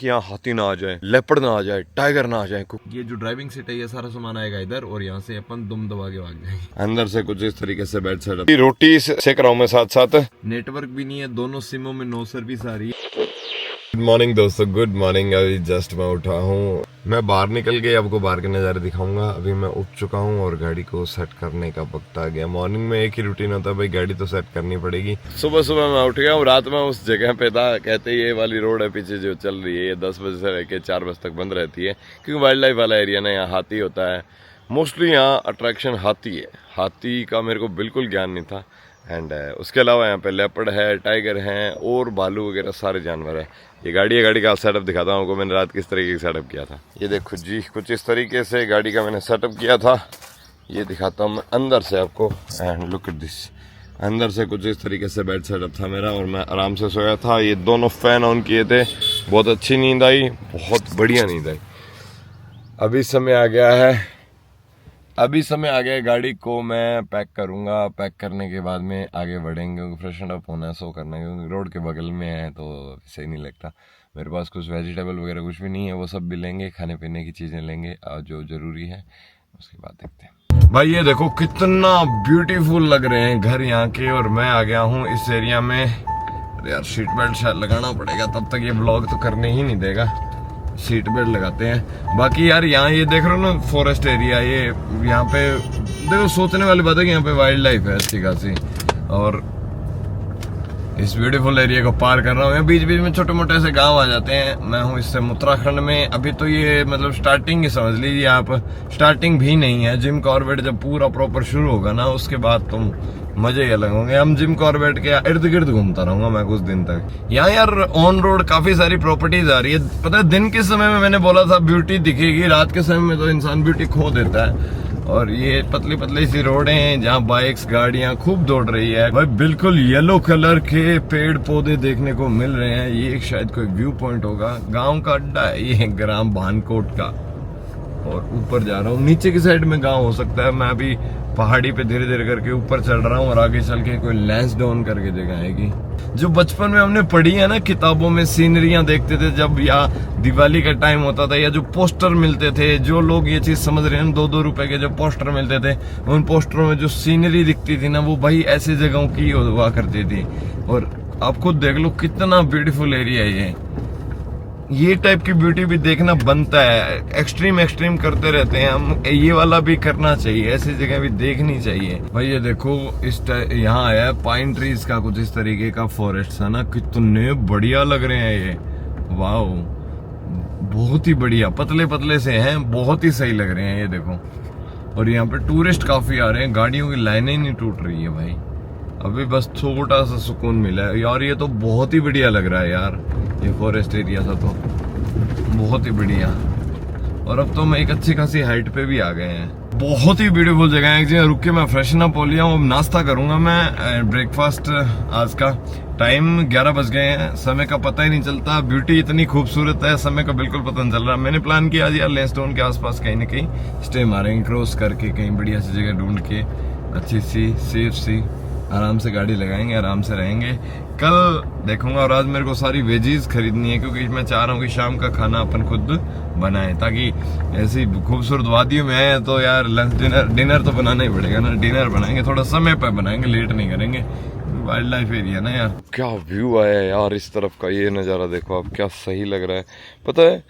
कि यहाँ हाथी ना आ जाए, लेपर्ड ना आ जाए, टाइगर ना आ जाए। ये जो ड्राइविंग सीट है ये सारा सामान आएगा इधर और यहाँ से अपन दुम दबा के भाग जाएंगे। अंदर से कुछ इस तरीके से बेड सेटअप। रोटी सेक रहा हूँ मैं साथ साथ। नेटवर्क भी नहीं है, दोनों सिमों में नो सर्विस आ रही है। गुड मॉर्निंग दोस्तों, गुड मॉर्निंग। अभी जस्ट मैं उठा हूँ, मैं बाहर निकल के आपको बाहर के नज़ारे दिखाऊंगा। अभी मैं उठ चुका हूँ और गाड़ी को सेट करने का वक्त आ गया। मॉर्निंग में एक ही रूटीन होता है भाई, गाड़ी तो सेट करनी पड़ेगी। सुबह सुबह मैं उठ गया हूँ, रात में उस जगह पे था, कहते ये वाली रोड है पीछे जो चल रही है, ये 10 बजे से लेकर 4 बजे तक बंद रहती है क्योंकि वाइल्ड लाइफ वाला एरिया ना, यहाँ हाथी होता है मोस्टली। यहाँ अट्रैक्शन हाथी है। हाथी का मेरे को बिल्कुल ज्ञान नहीं था। एंड उसके अलावा यहाँ पे लेपर्ड है, टाइगर हैं और भालू वगैरह सारे जानवर हैं। ये गाड़ी है, गाड़ी का सेटअप दिखाता हूँ आपको मैंने रात किस तरीके से सेटअप किया था। ये देखो जी, कुछ इस तरीके से गाड़ी का मैंने सेटअप किया था। ये दिखाता हूँ मैं अंदर से आपको। एंड लुक एट दिस, अंदर से कुछ इस तरीके से बेड सेटअप था मेरा और मैं आराम से सोया था। ये दोनों फैन ऑन किए थे, बहुत अच्छी नींद आई, बहुत बढ़िया नींद आई। अभी समय आ गया है, गाड़ी को मैं पैक करूंगा। पैक करने के बाद में आगे बढ़ेंगे क्योंकि फ्रेशन अप होना है, सो करना है क्योंकि रोड के बगल में है तो सही नहीं लगता। मेरे पास कुछ वेजिटेबल वगैरह कुछ भी नहीं है, वो सब भी लेंगे, खाने पीने की चीज़ें लेंगे जो ज़रूरी है, उसके बाद देखते हैं। भाई ये देखो कितना ब्यूटीफुल लग रहे हैं घर यहाँ के। और मैं आ गया हूँ इस एरिया में। अरे यार सीट बेल्ट शायद लगाना पड़ेगा, तब तक ये ब्लॉग तो करने ही नहीं देगा। सीट बेल्ट लगाते हैं। बाकी यार यहाँ ये देख रहे हो ना, फॉरेस्ट एरिया, ये यहाँ पे देखो सोचने वाली बात है कि यहाँ पे वाइल्ड लाइफ है अच्छी खासी। और इस ब्यूटीफुल एरिया को पार कर रहा हूँ। बीच बीच में छोटे मोटे से गांव आ जाते हैं। मैं हूँ इस समय उत्तराखंड में। अभी तो ये मतलब स्टार्टिंग ही समझ लीजिए आप, स्टार्टिंग भी नहीं है। जिम कॉर्बेट जब पूरा प्रॉपर शुरू होगा ना, उसके बाद तुम मजे ही अलग होंगे। हम जिम कॉर्बेट के इर्द गिर्द घूमता रहूंगा मैं कुछ दिन तक। यहाँ यार ऑन रोड काफी सारी प्रॉपर्टीज आ रही है। पता है दिन के समय में मैंने बोला था ब्यूटी दिखेगी, रात के समय में तो इंसान ब्यूटी खो देता है। और ये पतली पतली सी रोडें हैं जहाँ बाइक्स गाड़ियां खूब दौड़ रही है। भाई बिल्कुल येलो कलर के पेड़ पौधे देखने को मिल रहे हैं। ये एक शायद कोई व्यू पॉइंट होगा, गांव का अड्डा है ये, ग्राम भानकोट का। और ऊपर जा रहा हूँ, नीचे की साइड में गांव हो सकता है। मैं अभी पहाड़ी पे धीरे धीरे करके ऊपर चढ़ रहा हूँ और आगे चल के कोई लैंसडाउन करके जगह आएगी। जो बचपन में हमने पढ़ी है ना किताबों में, सीनरियां देखते थे जब, या दिवाली का टाइम होता था, या जो पोस्टर मिलते थे, जो लोग ये चीज समझ रहे हैं 2-2 रुपए के जो पोस्टर मिलते थे, उन पोस्टरों में जो सीनरी दिखती थी ना, वो भाई ऐसी जगहों की हुआ करती थी। और आप खुद देख लो कितना ब्यूटीफुल एरिया है ये टाइप की ब्यूटी भी देखना बनता है। एक्सट्रीम करते रहते हैं हम, ये वाला भी करना चाहिए, ऐसी जगह भी देखनी चाहिए। भाई ये देखो इस यहाँ आया पाइन ट्रीज का कुछ इस तरीके का फॉरेस्ट है ना, कितने बढ़िया लग रहे हैं ये। वाओ, बहुत ही बढ़िया, पतले पतले से हैं, बहुत ही सही लग रहे हैं ये देखो। और यहाँ पे टूरिस्ट काफी आ रहे हैं, गाड़ियों की लाइनें नहीं टूट रही है भाई। अभी बस छोटा सा सुकून मिला है यार। ये तो बहुत ही बढ़िया लग रहा है यार, ये फॉरेस्ट एरिया सा तो बहुत ही बढ़िया। और अब तो मैं एक अच्छी खासी हाइट पे भी आ गए हैं। बहुत ही ब्यूटीफुल जगह है। एक जगह रुक के मैं फ्रेशन अप हो लिया हूँ। अब नाश्ता करूंगा मैं, ब्रेकफास्ट। आज का टाइम 11 बज गए हैं, समय का पता ही नहीं चलता। ब्यूटी इतनी खूबसूरत है, समय का बिल्कुल पता नहीं चल रहा। मैंने प्लान किया आज यार लैंसडाउन के आसपास कहीं ना कहीं स्टे मारेंगे, क्रॉस करके कहीं बढ़िया सी जगह ढूंढ के, अच्छी सी सेफ सी, आराम से गाड़ी लगाएंगे, आराम से रहेंगे। कल देखूंगा। और आज मेरे को सारी वेजीज खरीदनी है क्योंकि मैं चाह रहा हूँ कि शाम का खाना अपन खुद बनाएं, ताकि ऐसी खूबसूरत वादियों में है तो यार लंच डिनर तो बनाना ही पड़ेगा ना। डिनर बनाएंगे, थोड़ा समय पर बनाएंगे, लेट नहीं करेंगे। वाइल्ड लाइफ एरिया ना यार। क्या व्यू आया यार इस तरफ का, ये नज़ारा देखो आप, क्या सही लग रहा है। पता है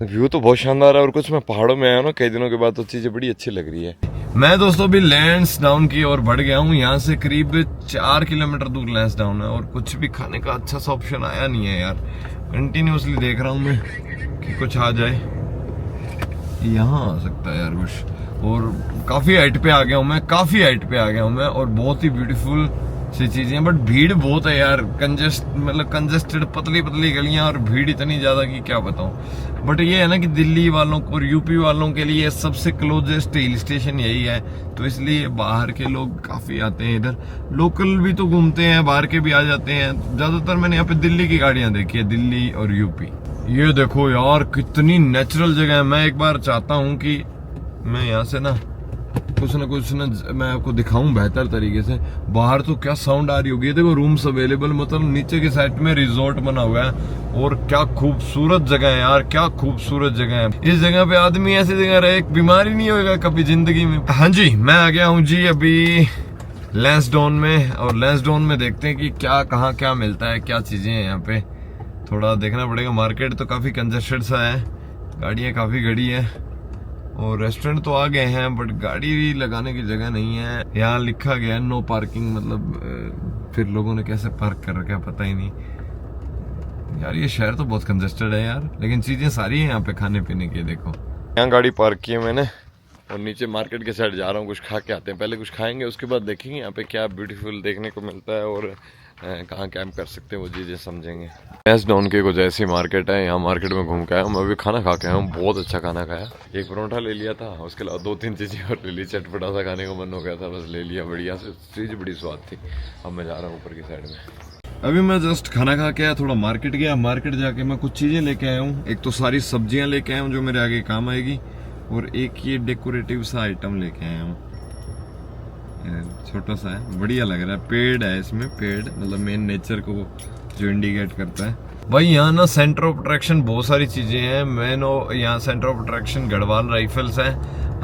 व्यू तो बहुत शानदार है। और कुछ मैं पहाड़ों में आया ना कई दिनों के बाद, तो चीजें बड़ी अच्छी लग रही है। मैं दोस्तों भी लैंसडाउन की ओर बढ़ गया हूँ। यहाँ से करीब 4 किलोमीटर दूर लैंसडाउन है और कुछ भी खाने का अच्छा सा ऑप्शन आया नहीं है यार। कंटिन्यूसली देख रहा हूँ मैं कि कुछ आ जाए, यहाँ आ सकता है यार कुछ। और काफी हाइट पे आ गया हूँ मैं, और बहुत ही ब्यूटीफुल सी चीजें हैं। बट भीड़ बहुत है यार, कंजेस्टेड पतली पतली गलियां और भीड़ इतनी ज्यादा कि क्या बताऊं। बट ये है ना कि दिल्ली वालों को और यूपी वालों के लिए सबसे क्लोजेस्ट हिल स्टेशन यही है, तो इसलिए बाहर के लोग काफी आते हैं इधर। लोकल भी तो घूमते हैं, बाहर के भी आ जाते हैं। ज्यादातर मैंने यहाँ पे दिल्ली की गाड़ियां देखी है, दिल्ली और यूपी। ये देखो यार कितनी नेचुरल जगह है। मैं एक बार चाहता हूँ कि मैं यहाँ से ना कुछ ना मैं आपको दिखाऊं बेहतर तरीके से। बाहर तो क्या साउंड आ रही होगी, देखो रूम्स अवेलेबल, मतलब नीचे के साइड में रिजॉर्ट बना हुआ है। और क्या खूबसूरत जगह है यार, क्या खूबसूरत जगह है। इस जगह पे आदमी ऐसी जगह रहे, बीमारी नहीं होगा कभी जिंदगी में। हाँ जी, मैं आ गया हूँ जी अभी लैंसडाउन में, और लैंसडाउन में देखते हैं कि कहाँ क्या मिलता है, क्या चीजें हैं यहाँ पे। थोड़ा देखना पड़ेगा, मार्केट तो काफी कंजेस्टेड सा है, गाड़ियाँ काफी खड़ी है, और रेस्टोरेंट तो आ गए हैं बट गाड़ी भी लगाने की जगह नहीं है। यहाँ लिखा गया है नो पार्किंग, मतलब फिर लोगों ने कैसे पार्क कर रखा है पता ही नहीं यार। ये शहर तो बहुत कंजेस्टेड है यार, लेकिन चीजें सारी हैं यहाँ पे खाने पीने की। देखो यहाँ गाड़ी पार्क की है मैंने, और नीचे मार्केट के साइड जा रहा हूँ, कुछ खा के आते हैं। पहले कुछ खाएंगे, उसके बाद देखेंगे यहाँ पे क्या ब्यूटीफुल देखने को मिलता है, और कहाँ कैंप कर सकते हैं, वो चीज़ें समझेंगे। लैंसडाउन की कुछ ऐसी मार्केट है, यहाँ मार्केट में घूम के आया हूँ। मैं अभी खाना खा के आया हूँ, बहुत अच्छा खाना खाया। एक परोठा ले लिया था, उसके अलावा 2-3 चीज़ें और ले ली। चटपटा सा खाने को मन हो गया था, बस ले लिया। बढ़िया से चीज़ बड़ी स्वाद थी। अब मैं जा रहा हूँ ऊपर की साइड में। अभी मैं जस्ट खाना खा के आया, थोड़ा मार्केट गया। मार्केट जाके मैं कुछ चीज़ें लेके आया हूँ। एक तो सारी सब्जियाँ लेके आया हूँ जो मेरे आगे काम आएगी, और एक ये डेकोरेटिव सा आइटम लेके आया हूँ, छोटा सा है, बढ़िया लग रहा है। पेड़ है इसमें, पेड़ मतलब मेन नेचर को जो इंडिकेट करता है। भाई यहाँ ना सेंटर ऑफ अट्रैक्शन बहुत सारी चीजें हैं। मैन यहाँ centre of attraction Garhwal rifles है,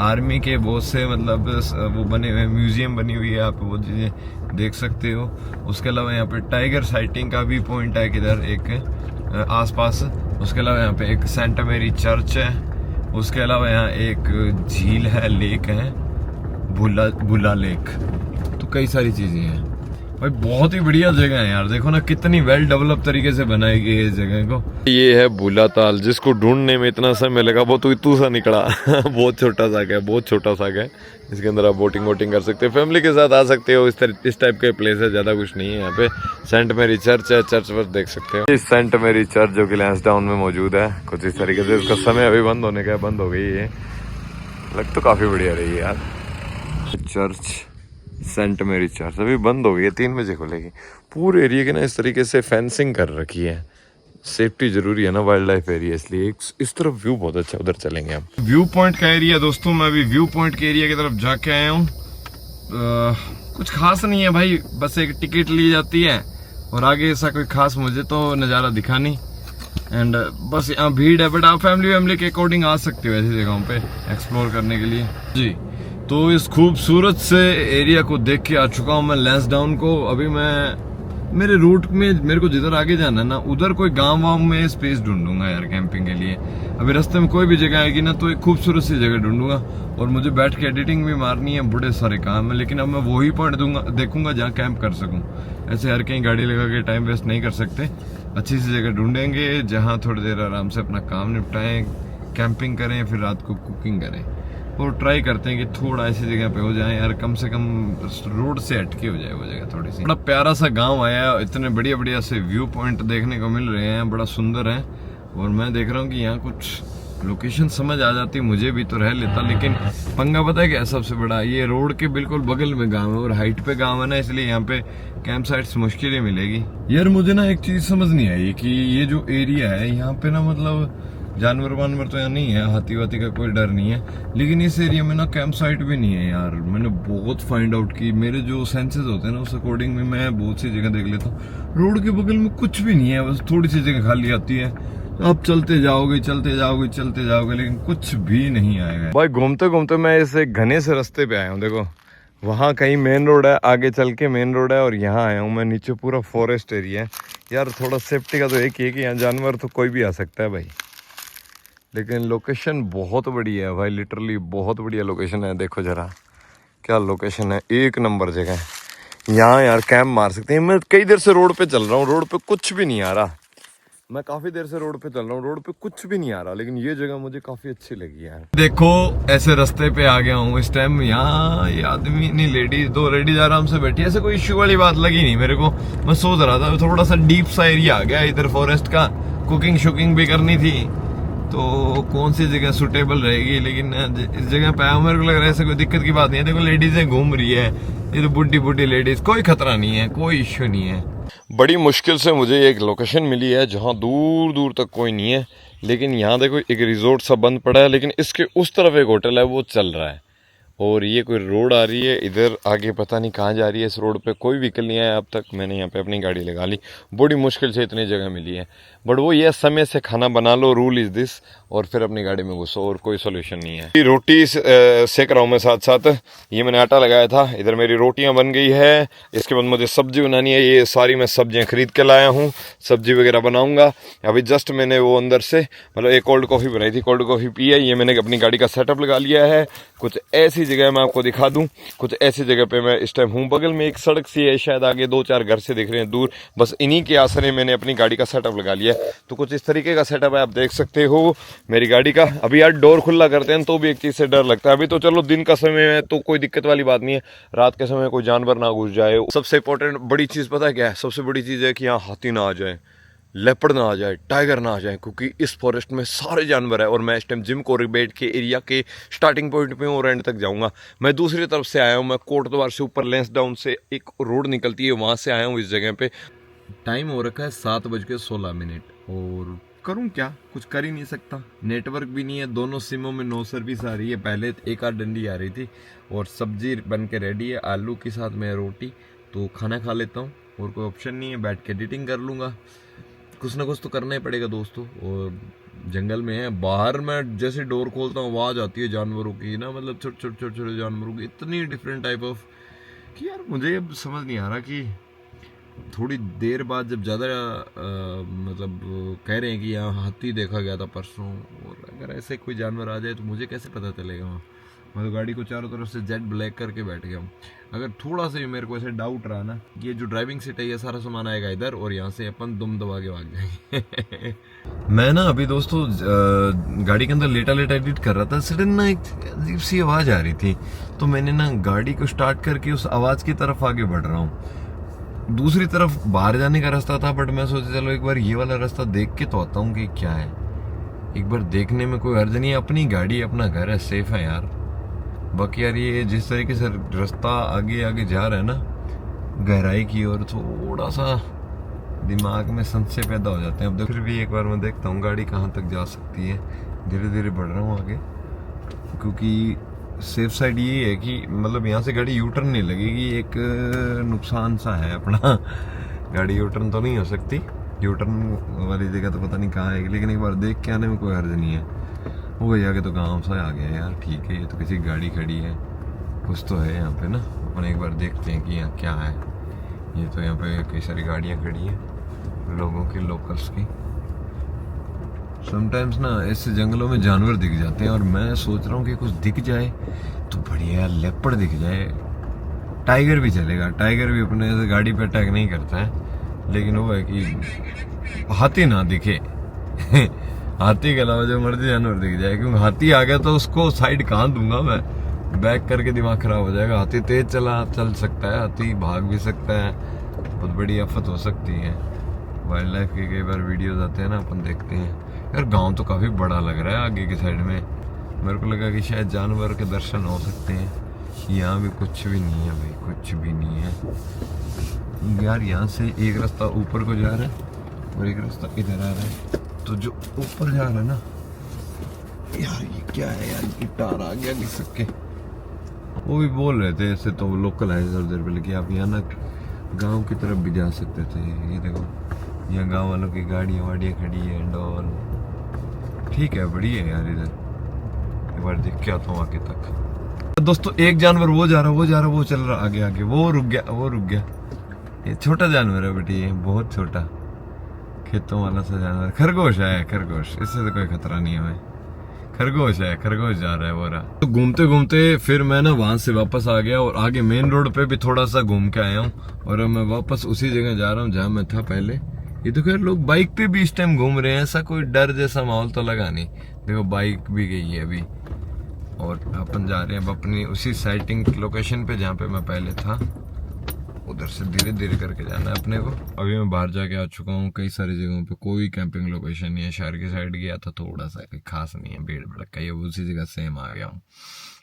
आर्मी के बहुत से मतलब वो बने हुए, म्यूजियम बनी हुई है, आप वो चीजें देख सकते हो। उसके अलावा यहाँ पे टाइगर साइटिंग का भी पॉइंट है किधर एक आसपास। उसके अलावा यहाँ पे एक सेंट मेरी चर्च है। उसके अलावा यहाँ एक झील है, लेक है, बुला लेक। तो कई सारी चीजें हैं भाई, बहुत ही बढ़िया जगह है यार। देखो ना कितनी वेल डेवलप तरीके से बनाई गई है इस जगह को। ये है बुला ताल, जिसको ढूंढने में इतना समय लगा वो तो इतू सा निकला। बहुत छोटा सा है, बहुत छोटा सा है। इसके अंदर आप बोटिंग कर सकते हो, फैमिली के साथ आ सकते हो। इस टाइप के प्लेस है, ज्यादा कुछ नहीं है यहाँ पे। सेंट मेरी चर्च है, चर्च पर देख सकते हो। इस सेंट मेरी चर्च जो कि लैंसडाउन में मौजूद है, कुछ इस तरीके से। इसका समय अभी बंद होने का, बंद हो गई है। लग तो काफी बढ़िया रही है यार चर्च। सेंट मेरी चर्च अभी बंद हो गई है, 3 बजे खुलेगी। पूरे एरिया के ना इस तरीके से फेंसिंग कर रखी है, सेफ्टी जरूरी है ना, वाइल्ड लाइफ एरिया, इसलिए इस तरफ व्यू बहुत अच्छा, उधर चलेंगे हम। व्यू पॉइंट का एरिया दोस्तों, मैं अभी व्यू पॉइंट के एरिया की तरफ जाके आया हूँ। कुछ खास नहीं है भाई, बस एक टिकट ली जाती है, और आगे ऐसा कोई खास मुझे तो नज़ारा दिखा नहीं। एंड बस यहाँ भीड़ है, बट आप फैमिली के अकॉर्डिंग आ सकते हो ऐसी जगहों पे एक्सप्लोर करने के लिए जी। तो इस खूबसूरत से एरिया को देख के आ चुका हूँ मैं लैंसडाउन को। अभी मैं मेरे रूट में, मेरे को जिधर आगे जाना है ना, उधर कोई गांव वाँव में स्पेस ढूंढूंगा यार कैंपिंग के लिए। अभी रास्ते में कोई भी जगह आएगी ना, तो एक खूबसूरत सी जगह ढूंढूंगा, और मुझे बैठ के एडिटिंग भी मारनी है, बड़े सारे काम है। लेकिन अब मैं वही पॉइंट देखूंगा जहाँ कैंप कर सकूँ। ऐसे हर कहीं गाड़ी लगा के टाइम वेस्ट नहीं कर सकते। अच्छी सी जगह ढूंढेंगे जहाँ थोड़ी देर आराम से अपना काम निपटाएं, कैंपिंग करें, फिर रात को कुकिंग करें। और ट्राई करते हैं कि थोड़ा ऐसी जगह पे हो जाए यार, कम से कम रोड से हटके हो जाए वो जगह थोड़ी सी। बड़ा प्यारा सा गांव आया, इतने बढ़िया से व्यू पॉइंट देखने को मिल रहे हैं, बड़ा सुंदर है। और मैं देख रहा हूँ कि यहाँ कुछ लोकेशन समझ आ जाती मुझे भी, तो रह लेता। लेकिन पंगा पता है क्या सबसे बड़ा, ये रोड के बिल्कुल बगल में गाँव है, और हाइट पे गाँव है ना, इसलिए यहाँ पे कैंप साइट्स मुश्किल ही मिलेगी यार। मुझे ना एक चीज समझ नहीं आई कि ये जो एरिया है यहाँ पे ना, मतलब जानवर वानवर तो यहाँ नहीं है, हाथी वाथी का कोई डर नहीं है, लेकिन इस एरिया में ना कैंप साइट भी नहीं है यार। मैंने बहुत फाइंड आउट की, मेरे जो सेंसेस होते हैं ना उस अकॉर्डिंग में मैं बहुत सी जगह देख लेता हूँ। रोड के बगल में कुछ भी नहीं है, बस थोड़ी सी जगह खाली आती है। आप चलते जाओगे, लेकिन कुछ भी नहीं आएगा भाई। घूमते घूमते मैं इस एक घने से रास्ते पे आया हूँ। देखो वहाँ कहीं मेन रोड है, आगे चल के मेन रोड है, और यहाँ आया हूँ मैं। नीचे पूरा फॉरेस्ट एरिया है यार। थोड़ा सेफ्टी का तो एक ही है कि यहाँ जानवर तो कोई भी आ सकता है भाई, लेकिन लोकेशन बहुत बढ़िया है भाई, लिटरली बहुत बढ़िया लोकेशन है। देखो जरा क्या लोकेशन है, एक नंबर जगह है। यहाँ यार कैंप मार सकते हैं। मैं कई देर से रोड पे चल रहा हूँ, रोड पे कुछ भी नहीं आ रहा। मैं काफी देर से रोड पे चल रहा हूँ, रोड पे कुछ भी नहीं आ रहा, लेकिन ये जगह मुझे काफी अच्छी लगी यार। देखो ऐसे रास्ते पे आ गया हूँ इस टाइम। यहाँ ये आदमी नहीं, लेडीज, 2 लेडीज आराम से बैठी, ऐसे कोई इश्यू वाली बात लगी नहीं मेरे को। मैं सोच रहा था थोड़ा सा डीप सा एरिया आ गया इधर फॉरेस्ट का, कुकिंग शुकिंग भी करनी थी, तो कौन सी जगह सुटेबल रहेगी। लेकिन इस जगह पे मेरे को लग रहा है ऐसे कोई दिक्कत की बात नहीं है। देखो लेडीजें घूम रही है, ये तो बुढ़ी लेडीज, कोई खतरा नहीं है, कोई इश्यू नहीं है। बड़ी मुश्किल से मुझे एक लोकेशन मिली है जहाँ दूर दूर तक कोई नहीं है, लेकिन यहाँ देखो एक रिजॉर्ट सा बंद पड़ा है, लेकिन इसके उस तरफ एक होटल है वो चल रहा है, और ये कोई रोड आ रही है इधर आगे, पता नहीं कहाँ जा रही है। इस रोड पे कोई व्हीकल नहीं आया अब तक। मैंने यहाँ पे अपनी गाड़ी लगा ली, बड़ी मुश्किल से इतनी जगह मिली है। बट वो ये समय से खाना बना लो, रूल इज दिस, और फिर अपनी गाड़ी में घुसो, और कोई सोल्यूशन नहीं है। रोटी सेक रहा हूँ मैं साथ साथ। ये मैंने आटा लगाया था, इधर मेरी रोटियाँ बन गई है। इसके बाद मुझे सब्जी बनानी है। ये सारी मैं सब्जियाँ खरीद के लाया हूँ, सब्जी वगैरह बनाऊँगा। अभी जस्ट मैंने वो अंदर से मतलब एक कोल्ड कॉफ़ी बनाई थी, कोल्ड कॉफ़ी पी है। ये मैंने अपनी गाड़ी का सेटअप लगा लिया है। कुछ ऐसी जगह मैं आपको दिखा दूं, कुछ ऐसी जगह पे मैं इस टाइम हूँ। बगल में एक सड़क सी है, शायद आगे 2-4 घर से दिख रहे हैं दूर, बस इन्हीं के आसरे मैंने अपनी गाड़ी का सेटअप लगा लिया है। तो कुछ इस तरीके का सेटअप है, आप देख सकते हो मेरी गाड़ी का। अभी यार डोर खुला करते हैं तो भी एक चीज़ से डर लगता है। अभी तो चलो दिन का समय है तो कोई दिक्कत वाली बात नहीं है, रात के समय कोई जानवर ना घुस जाए। सबसे इंपॉर्टेंट बड़ी चीज़ पता है क्या है? सबसे बड़ी चीज़ है कि यहाँ हाथी ना आ जाए, लेपर्ड ना आ जाए, टाइगर ना आ जाए, क्योंकि इस फॉरेस्ट में सारे जानवर है। और मैं इस टाइम जिम कॉर्बेट के एरिया के स्टार्टिंग पॉइंट पे हूँ और एंड तक जाऊँगा। मैं दूसरी तरफ से आया हूँ, मैं कोटद्वार से ऊपर लेंसडाउन से एक रोड निकलती है, वहाँ से आया हूँ इस जगह पे। टाइम हो रखा है 7:16 और करूँ क्या, कुछ कर ही नहीं सकता। नेटवर्क भी नहीं है, दोनों सिमों में नो सर्विस आ रही है। पहले एक आध डंडी आ रही थी और सब्जी बन के रेडी है, आलू के साथ में रोटी। तो खाना खा लेता हूँ, और कोई ऑप्शन नहीं है, बैठ के एडिटिंग कर लूँगा। कुछ ना कुछ तो करना ही पड़ेगा दोस्तों। और जंगल में है, बाहर मैं जैसे डोर खोलता हूँ आवाज़ आती है जानवरों की ना, मतलब छोटे छोटे छोटे छोटे जानवरों की, इतनी डिफरेंट टाइप ऑफ कि यार मुझे अब समझ नहीं आ रहा कि थोड़ी देर बाद जब ज़्यादा मतलब कह रहे हैं कि यहाँ हाथी देखा गया था परसों, और अगर ऐसे कोई जानवर आ जाए तो मुझे कैसे पता चलेगा वहाँ। मैं तो गाड़ी को चारों तरफ से जेट ब्लैक करके बैठ गया हूँ। अगर थोड़ा सा भी मेरे को ऐसे डाउट रहा ना, ये जो ड्राइविंग सीट है ये सारा सामान आएगा इधर, और यहाँ से अपन दुम दबा के भाग जाएंगे। मैं ना अभी दोस्तों गाड़ी के अंदर लेटा लेटा एडिट कर रहा था, सडन ना एक अजीब सी आवाज़ आ रही थी। तो मैंने ना गाड़ी को स्टार्ट करके उस आवाज़ की तरफ आगे बढ़ रहा हूँ। दूसरी तरफ बाहर जाने का रास्ता था, बट मैं सोचा चलो एक बार ये वाला रास्ता देख के तो आता हूँ कि क्या है। एक बार देखने में कोई हर्ज नहीं है, अपनी गाड़ी अपना घर है, सेफ है यार। बाकी यार ये जिस तरीके से रास्ता आगे आगे जा रहा है ना गहराई की ओर, थोड़ा सा दिमाग में संशय पैदा हो जाते हैं। अब फिर भी एक बार मैं देखता हूँ गाड़ी कहाँ तक जा सकती है। धीरे धीरे बढ़ रहा हूँ आगे, क्योंकि सेफ साइड ये है कि मतलब यहाँ से गाड़ी यूटर्न नहीं लगेगी। एक नुकसान सा है अपना, गाड़ी यूटर्न तो नहीं हो सकती, यूटर्न वाली जगह तो पता नहीं कहाँ है, लेकिन एक बार देख के आने में कोई हर्ज नहीं है। वो आगे तो गाँव सा आ गया यार, ठीक है, ये तो किसी गाड़ी खड़ी है, कुछ तो है यहाँ पे ना। अपन एक बार देखते हैं कि यहाँ क्या है। ये तो यहाँ पे कई सारी गाड़ियाँ खड़ी हैं लोगों की, लोकल्स की। समटाइम्स ना ऐसे जंगलों में जानवर दिख जाते हैं, और मैं सोच रहा हूँ कि कुछ दिख जाए तो बढ़िया, लेपर्ड दिख जाए, टाइगर भी चलेगा। टाइगर भी अपने गाड़ी पे अटैक नहीं करता है, लेकिन वो है कि हाथी ना दिखे। हाथी के अलावा जो मर्जी जानवर दिख जाए, क्योंकि हाथी आ गया तो उसको साइड कहाँ दूंगा मैं, बैक करके दिमाग खराब हो जाएगा। हाथी तेज चल सकता है, हाथी भाग भी सकता है, बहुत बड़ी आफत हो सकती है। वाइल्ड लाइफ के कई बार वीडियोस आते हैं ना, अपन देखते हैं। यार गांव तो काफ़ी बड़ा लग रहा है आगे की साइड में, मेरे को लगा कि शायद जानवर के दर्शन हो सकते हैं। यहाँ भी कुछ भी नहीं है भाई, कुछ भी नहीं है यार। यहाँ से एक रास्ता ऊपर को जा रहा है और एक रास्ता इधर आ रहा है। तो जो ऊपर जा रहा है ना यार, ये क्या है यार, गिटार आ गया घिसक के। वो भी बोल रहे थे ऐसे तो लोकल है उधर पे, लेकिन आप यहाँ ना गाँव की तरफ भी जा सकते थे। ये देखो यहाँ गाँव वालों की गाड़ियाँ वाड़ियाँ खड़ी है एंड ऑल, ठीक है, बढ़िया है यार। इधर एक बार देख के आता हूँ आगे तक। दोस्तों एक जानवर वो जा रहा वो चल रहा आगे आगे, वो रुक गया। ये छोटा जानवर है बेटी, ये बहुत छोटा, खेतों वाला सा जानवर। खरगोश है, खरगोश, इससे तो कोई खतरा नहीं है भाई। खरगोश है, खरगोश जा रहा है वो रहा। तो घूमते घूमते फिर मैं ना वहां से वापस आ गया, और आगे मेन रोड पे भी थोड़ा सा घूम के आया हूँ, और अब मैं वापस उसी जगह जा रहा हूँ जहाँ मैं था पहले। ये तो खैर लोग बाइक पे भी इस टाइम घूम रहे हैं, ऐसा कोई डर जैसा माहौल तो लगा नहीं। देखो बाइक भी गई है अभी, और अपन जा रहे हैं अब अपनी उसी साइटिंग लोकेशन पे जहाँ पे मैं पहले था। उधर से धीरे धीरे करके जाना है अपने को। अभी मैं बाहर जाके आ चुका हूँ, कई सारी जगहों पे कोई कैंपिंग लोकेशन नहीं है। शहर की साइड गया था, थोड़ा सा कोई खास नहीं है, भीड़ भड़का, ये उसी जगह सेम आ गया हूँ।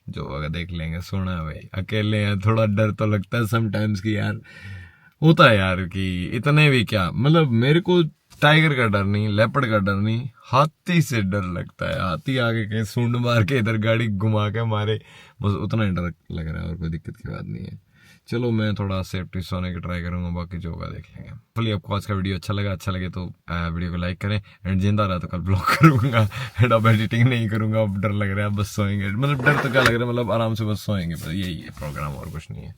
जो अगर देख लेंगे, सुना है भाई, अकेले हैं, थोड़ा डर तो लगता है समटाइम्स की यार, होता है यार कि इतने भी क्या, मतलब मेरे को टाइगर का डर नहीं, लेपर्ड का डर नहीं, हाथी से डर लगता है। हाथी आके कहीं सूंड मार के इधर गाड़ी घुमा के मारे, बस उतना ही डर लग रहा है, और कोई दिक्कत की बात नहीं है। चलो मैं थोड़ा सेफ्टी सोने की ट्राई करूंगा, बाकी जो होगा देख लेंगे। फुली आपको आज का वीडियो अच्छा लगा, अच्छा लगे तो वीडियो को लाइक करें, एंड जिंदा रहा तो कल ब्लॉग करूंगा, एंड अब एडिटिंग नहीं करूंगा, अब डर लग रहा है, बस सोएंगे। मतलब डर तो क्या लग रहा है, मतलब आराम से बस सोएंगे, बस यही है प्रोग्राम, और कुछ नहीं है।